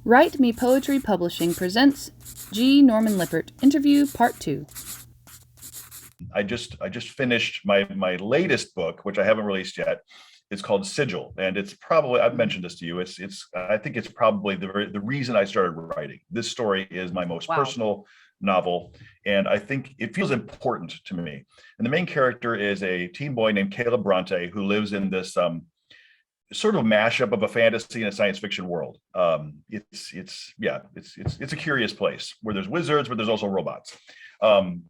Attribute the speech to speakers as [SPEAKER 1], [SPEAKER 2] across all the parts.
[SPEAKER 1] Write Me Poetry Publishing presents G. Norman Lippert Interview Part 2.
[SPEAKER 2] I just finished my latest book, which I haven't released yet. It's called Sigil, and it's probably, I've mentioned this to you. I think it's probably the reason I started writing. This story is my most personal novel, and I think it feels important to me. And the main character is a teen boy named Caleb Bronte who lives in this sort of mashup of a fantasy and a science fiction world. It's a curious place where there's wizards, but there's also robots. I'm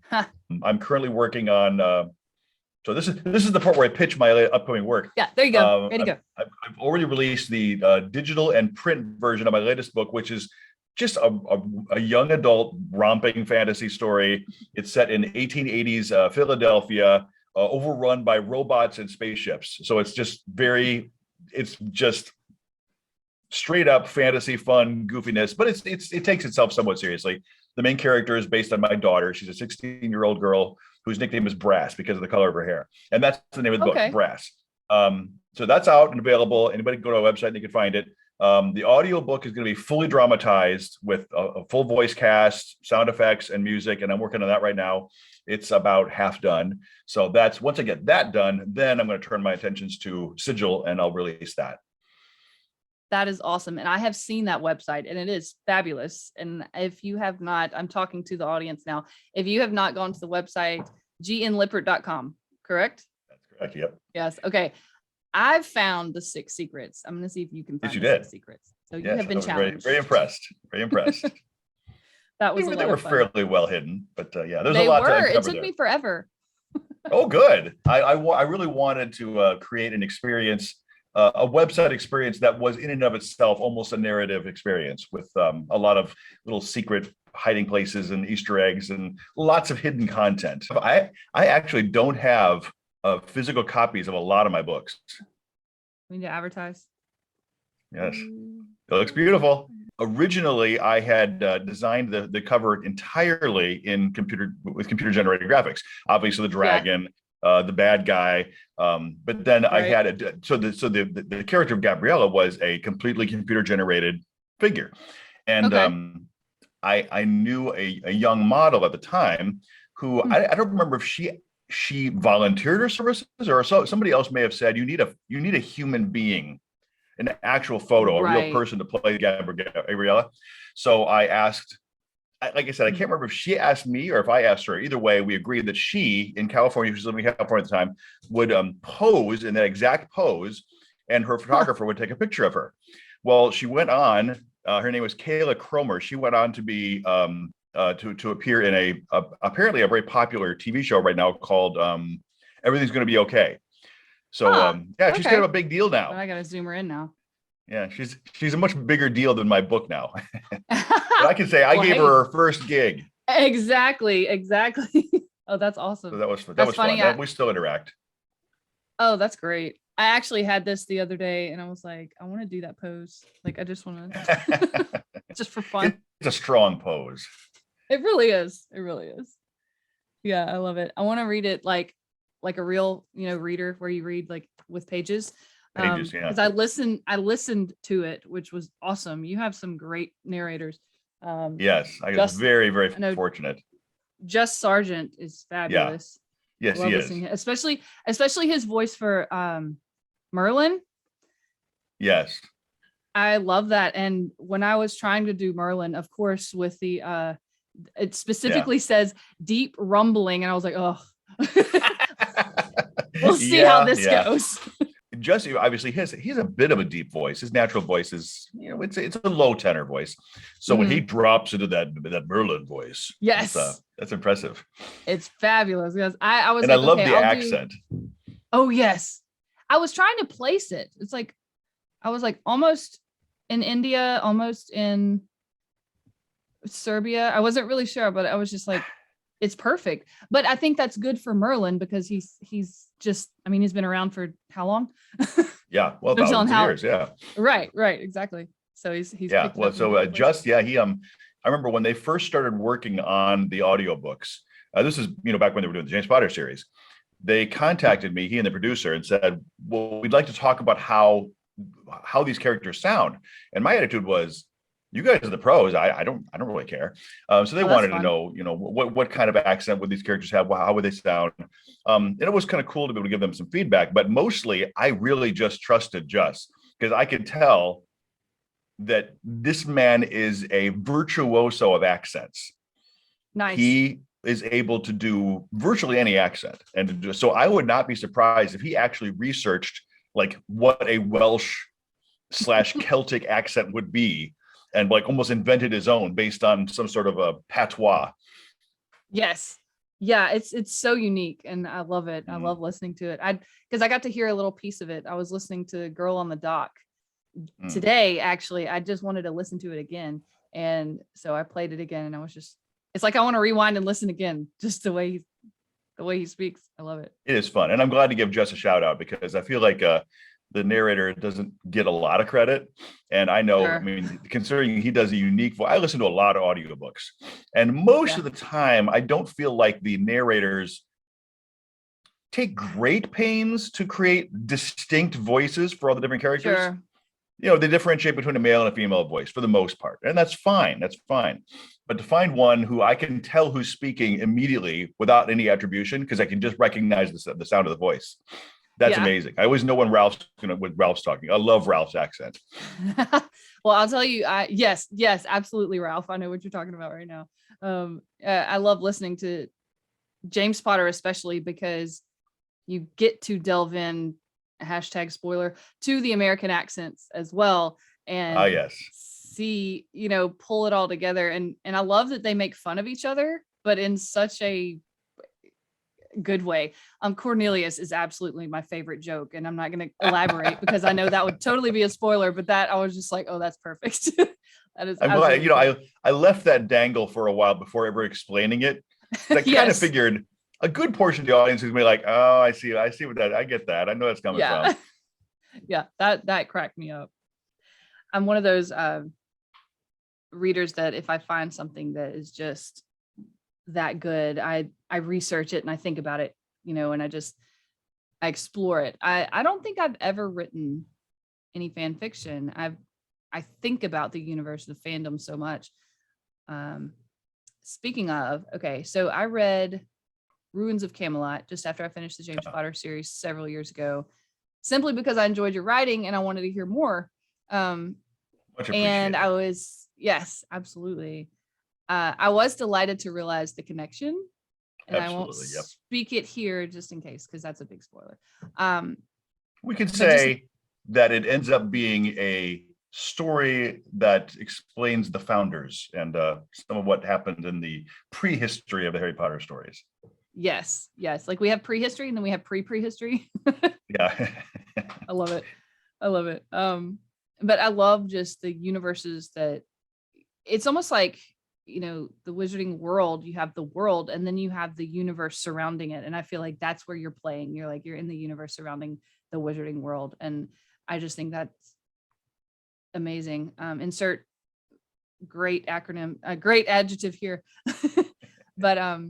[SPEAKER 2] currently working on. So this is the part where I pitch my upcoming work.
[SPEAKER 1] Yeah, there you go. Ready to go.
[SPEAKER 2] I've already released the digital and print version of my latest book, which is just a young adult romping fantasy story. It's set in 1880s Philadelphia, overrun by robots and spaceships. So it's just straight up fantasy fun goofiness, but it takes itself somewhat seriously. The main character is based on my daughter. She's a 16-year-old girl whose nickname is Brass because of the color of her hair. And that's the name of the book, Brass. So that's out and available. Anybody can go to our website and you can find it. The audio book is going to be fully dramatized with a full voice cast, sound effects, and music. And I'm working on that right now. It's about half done. So once I get that done, then I'm going to turn my attentions to Sigil and I'll release that.
[SPEAKER 1] That is awesome. And I have seen that website and it is fabulous. And if you have not, I'm talking to the audience now. If you have not gone to the website, gnlippert.com, correct?
[SPEAKER 2] That's correct. Yep.
[SPEAKER 1] Yes. Okay. I've found the 6 secrets. I'm going to see if you can find the 6 secrets. So you have been challenged.
[SPEAKER 2] Very impressed. Very impressed.
[SPEAKER 1] That was
[SPEAKER 2] they were fairly well hidden, but yeah, there's
[SPEAKER 1] a
[SPEAKER 2] lot to
[SPEAKER 1] uncover. It took me forever.
[SPEAKER 2] Oh, good. I really wanted to create an experience, a website experience that was in and of itself almost a narrative experience with a lot of little secret hiding places and Easter eggs and lots of hidden content. I actually don't have physical copies of a lot of my books.
[SPEAKER 1] We need to advertise.
[SPEAKER 2] Yes, it looks beautiful. Originally, I had designed the cover entirely with computer generated graphics. Obviously, the dragon, the bad guy, but then I had the character of Gabriella was a completely computer generated figure, and I knew a young model at the time who I don't remember if she volunteered her services or somebody else may have said you need a human being, an actual photo, a real person to play Gabriella. So I asked, like I said, I can't remember if she asked me or if I asked her. Either way, we agreed that she, in California, she was living in California at the time, would pose in that exact pose, and her photographer would take a picture of her. Well, she went on. Her name was Kayla Cromer. She went on to be to appear in apparently a very popular TV show right now called Everything's Going to Be Okay. So she's kind of a big deal now.
[SPEAKER 1] I gotta zoom her in now.
[SPEAKER 2] Yeah, she's a much bigger deal than my book now. But I can say I gave her her first gig.
[SPEAKER 1] Exactly. Oh, that's awesome.
[SPEAKER 2] So that was funny. Fun. We still interact.
[SPEAKER 1] Oh, that's great. I actually had this the other day and I was like, I want to do that pose. Like, I just want to just for fun.
[SPEAKER 2] It's a strong pose.
[SPEAKER 1] It really is. Yeah, I love it. I want to read it like a real, reader where you read like with pages. Because I listened to it, which was awesome. You have some great narrators.
[SPEAKER 2] Yes, I was very, very fortunate.
[SPEAKER 1] Just Sargent is fabulous.
[SPEAKER 2] Yeah. Yes, he is.
[SPEAKER 1] Especially his voice for Merlin.
[SPEAKER 2] Yes.
[SPEAKER 1] I love that. And when I was trying to do Merlin, of course, with the it specifically says deep rumbling, and I was like, oh. We'll see how this goes.
[SPEAKER 2] Jesse, obviously, he's a bit of a deep voice. His natural voice is, it's a low tenor voice. So when he drops into that Merlin voice,
[SPEAKER 1] yes,
[SPEAKER 2] that's impressive.
[SPEAKER 1] It's fabulous. Because I was,
[SPEAKER 2] and like, I love the accent.
[SPEAKER 1] Oh yes, I was trying to place it. It's like I was like almost in India, almost in Serbia. I wasn't really sure, but I was just like, it's perfect. But I think that's good for Merlin because he's just, he's been around for how long?
[SPEAKER 2] Yeah, well, thousands of years. Yeah,
[SPEAKER 1] right, exactly. So he's
[SPEAKER 2] well, so I remember when they first started working on the audiobooks. This is back when they were doing the James Potter series. They contacted me, he and the producer, and said, "Well, we'd like to talk about how these characters sound." And my attitude was, You guys are the pros. I don't really care. So they
[SPEAKER 1] Oh, that's
[SPEAKER 2] wanted to
[SPEAKER 1] fun.
[SPEAKER 2] know, what kind of accent would these characters have? How would they sound? And it was kind of cool to be able to give them some feedback. But mostly, I really just trusted Just because I could tell that this man is a virtuoso of accents.
[SPEAKER 1] Nice.
[SPEAKER 2] He is able to do virtually any accent, and so I would not be surprised if he actually researched like what a Welsh slash Celtic accent would be, and like almost invented his own based on some sort of a patois.
[SPEAKER 1] Yes. Yeah, it's so unique and I love it. I love listening to it. Because I got to hear a little piece of it. I was listening to Girl on the Dock today, actually. I just wanted to listen to it again. And so I played it again and I was just, it's like I want to rewind and listen again, just the way he speaks. I love it.
[SPEAKER 2] It is fun. And I'm glad to give Jess a shout out because I feel like the narrator doesn't get a lot of credit. And I know,
[SPEAKER 1] Sure.
[SPEAKER 2] I mean, considering he does a unique voice, I listen to a lot of audiobooks. And most of the time, I don't feel like the narrators take great pains to create distinct voices for all the different characters.
[SPEAKER 1] Sure.
[SPEAKER 2] They differentiate between a male and a female voice for the most part. And that's fine. That's fine. But to find one who I can tell who's speaking immediately without any attribution, because I can just recognize the sound of the voice. That's amazing. I always know when Ralph's talking. I love Ralph's accent.
[SPEAKER 1] Well, I'll tell you, yes, absolutely, Ralph. I know what you're talking about right now. I love listening to James Potter, especially because you get to delve in, hashtag spoiler, to the American accents as well. And
[SPEAKER 2] yes.
[SPEAKER 1] See, pull it all together. And I love that they make fun of each other, but in such a good way. Cornelius is absolutely my favorite joke, and I'm not going to elaborate because I know that would totally be a spoiler, but that I was just like, oh, that's perfect. That is.
[SPEAKER 2] I'm glad, I left that dangle for a while before ever explaining it. I kind of figured a good portion of the audience is going to be like, oh, I see what that, I get that. I know that's coming from.
[SPEAKER 1] Yeah, that cracked me up. I'm one of those readers that if I find something that is just that good, I research it and I think about it, and I explore it. I don't think I've ever written any fan fiction. I think about the universe, the fandom so much. Speaking of, okay, so I read Ruins of Camelot just after I finished the James Potter series several years ago, simply because I enjoyed your writing and I wanted to hear more. And I was, yes, absolutely. I was delighted to realize the connection, and I won't speak it here just in case, because that's a big spoiler.
[SPEAKER 2] We could say that it ends up being a story that explains the founders and some of what happened in the prehistory of the Harry Potter stories.
[SPEAKER 1] Yes. Like we have prehistory and then we have pre-prehistory.
[SPEAKER 2] Yeah.
[SPEAKER 1] I love it. But I love just the universes that it's almost like, the wizarding world, you have the world and then you have the universe surrounding it. And I feel like that's where you're playing. You're in the universe surrounding the wizarding world. And I just think that's amazing. Insert great acronym, great adjective here. But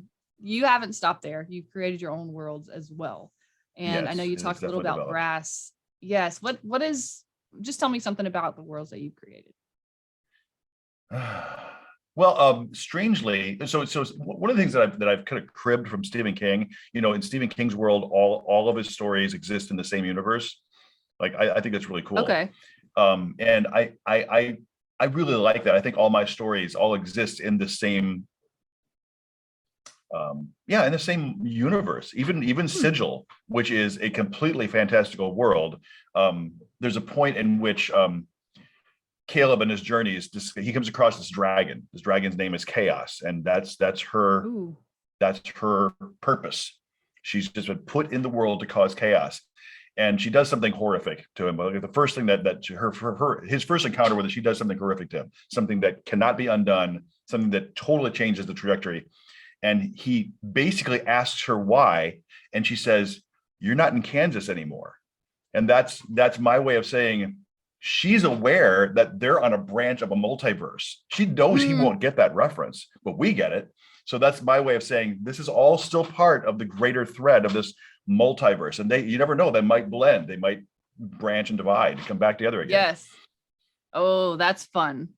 [SPEAKER 1] you haven't stopped there. You've created your own worlds as well. And I know you talked a little about Brass. Yes. What is, just tell me something about the worlds that you've created.
[SPEAKER 2] Well, strangely, so one of the things that I've kind of cribbed from Stephen King, in Stephen King's world, all of his stories exist in the same universe. Like I think that's really cool.
[SPEAKER 1] Okay.
[SPEAKER 2] And I really like that. I think all my stories all exist in the same in the same universe, even Sigil, which is a completely fantastical world. There's a point in which Caleb and his journeys, he comes across this dragon. This dragon's name is Chaos, and that's her. Ooh. That's her purpose. She's just been put in the world to cause chaos, and she does something horrific to him. Like the first thing his first encounter with it, she does something horrific to him, something that cannot be undone, something that totally changes the trajectory. And he basically asks her why, and she says, "You're not in Kansas anymore." And that's my way of saying she's aware that they're on a branch of a multiverse. She knows he won't get that reference, but we get it. So that's my way of saying this is all still part of the greater thread of this multiverse. And you never know, they might blend, they might branch and divide and come back together again.
[SPEAKER 1] Yes. Oh, that's fun.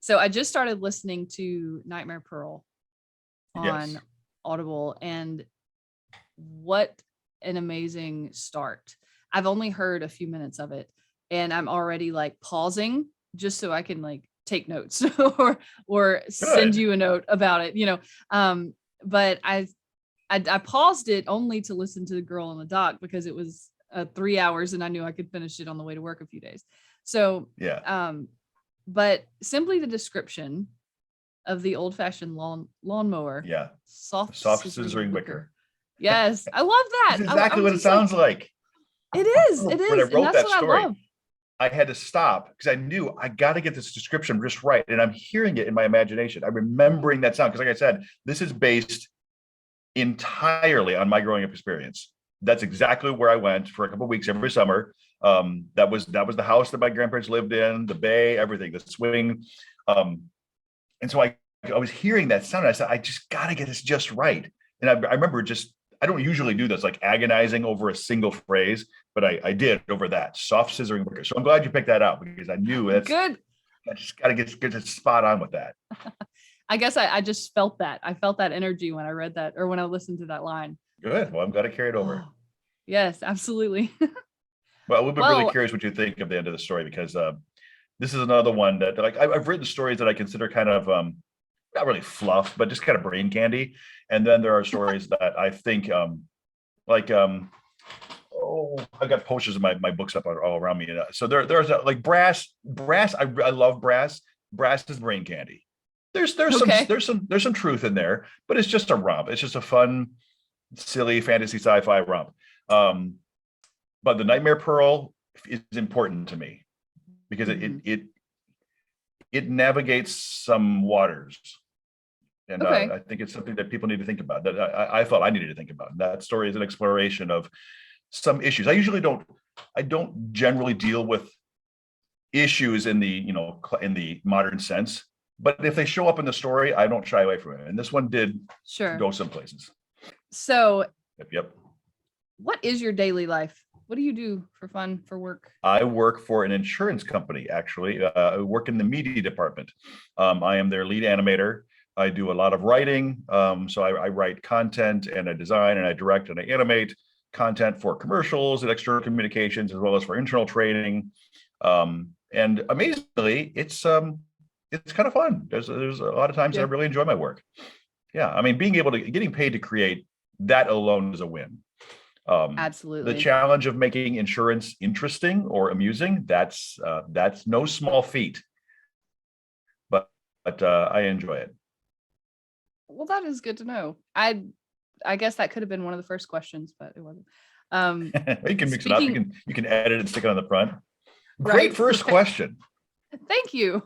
[SPEAKER 1] So I just started listening to Nightmare Pearl on
[SPEAKER 2] Yes.
[SPEAKER 1] Audible, and what an amazing start. I've only heard a few minutes of it, and I'm already like pausing just so I can like take notes or send
[SPEAKER 2] Good.
[SPEAKER 1] you a note about it, but I paused it only to listen to The Girl in the Dock because it was 3 hours and I knew I could finish it on the way to work a few days. So,
[SPEAKER 2] Yeah.
[SPEAKER 1] but simply the description of the old-fashioned lawnmower,
[SPEAKER 2] Yeah.
[SPEAKER 1] soft
[SPEAKER 2] Scissoring wicker.
[SPEAKER 1] Yes, I love that.
[SPEAKER 2] That's exactly what it sounds like.
[SPEAKER 1] It is. It
[SPEAKER 2] When I
[SPEAKER 1] is. And
[SPEAKER 2] wrote
[SPEAKER 1] that's
[SPEAKER 2] that
[SPEAKER 1] what
[SPEAKER 2] story,
[SPEAKER 1] I love.
[SPEAKER 2] I had to stop because I knew I got to get this description just right. And I'm hearing it in my imagination. I'm remembering that sound because, like I said, this is based entirely on my growing up experience. That's exactly where I went for a couple of weeks every summer. That was the house that my grandparents lived in, the bay, everything, the swing. And so I was hearing that sound. And I said, I just got to get this just right. And I remember I don't usually do this, like agonizing over a single phrase, but I did over that soft scissoring wicker. So I'm glad you picked that out because I knew that's
[SPEAKER 1] good.
[SPEAKER 2] I just got to get it spot on with that.
[SPEAKER 1] I guess I just felt that. I felt that energy when I read that or when I listened to that line.
[SPEAKER 2] Good. Well, I'm glad to carry it over.
[SPEAKER 1] Oh, yes, absolutely.
[SPEAKER 2] Well, we'll be really curious what you think of the end of the story because this is another one that like I've written stories that I consider kind of not really fluff, but just kind of brain candy. And then there are stories that I think I've got posters of my books up all around me. So there's like brass. I love brass. Brass is brain candy. There's some truth in there, but it's just a romp. It's just a fun, silly fantasy sci-fi romp. But the Nightmare Pearl is important to me because it navigates some waters. And I think it's something that people need to think about, that I felt I needed to think about. That story is an exploration of some issues. I don't generally deal with issues in the modern sense, but if they show up in the story, I don't shy away from it. And this one did go some places.
[SPEAKER 1] So
[SPEAKER 2] yep.
[SPEAKER 1] What is your daily life? What do you do for fun, for work?
[SPEAKER 2] I work for an insurance company, actually. I work in the media department. I am their lead animator. I do a lot of writing. So I write content and I design and I direct and I animate content for commercials and external communications, as well as for internal training. And amazingly, it's kind of fun. There's a lot of times that I really enjoy my work. Yeah, I mean, getting paid to create, that alone is a win.
[SPEAKER 1] Absolutely.
[SPEAKER 2] The challenge of making insurance interesting or amusing, that's no small feat. But I enjoy it.
[SPEAKER 1] Well, that is good to know. I guess that could have been one of the first questions, but it wasn't.
[SPEAKER 2] You can mix it up. You can edit it and stick it on the front. Great first question.
[SPEAKER 1] Thank you.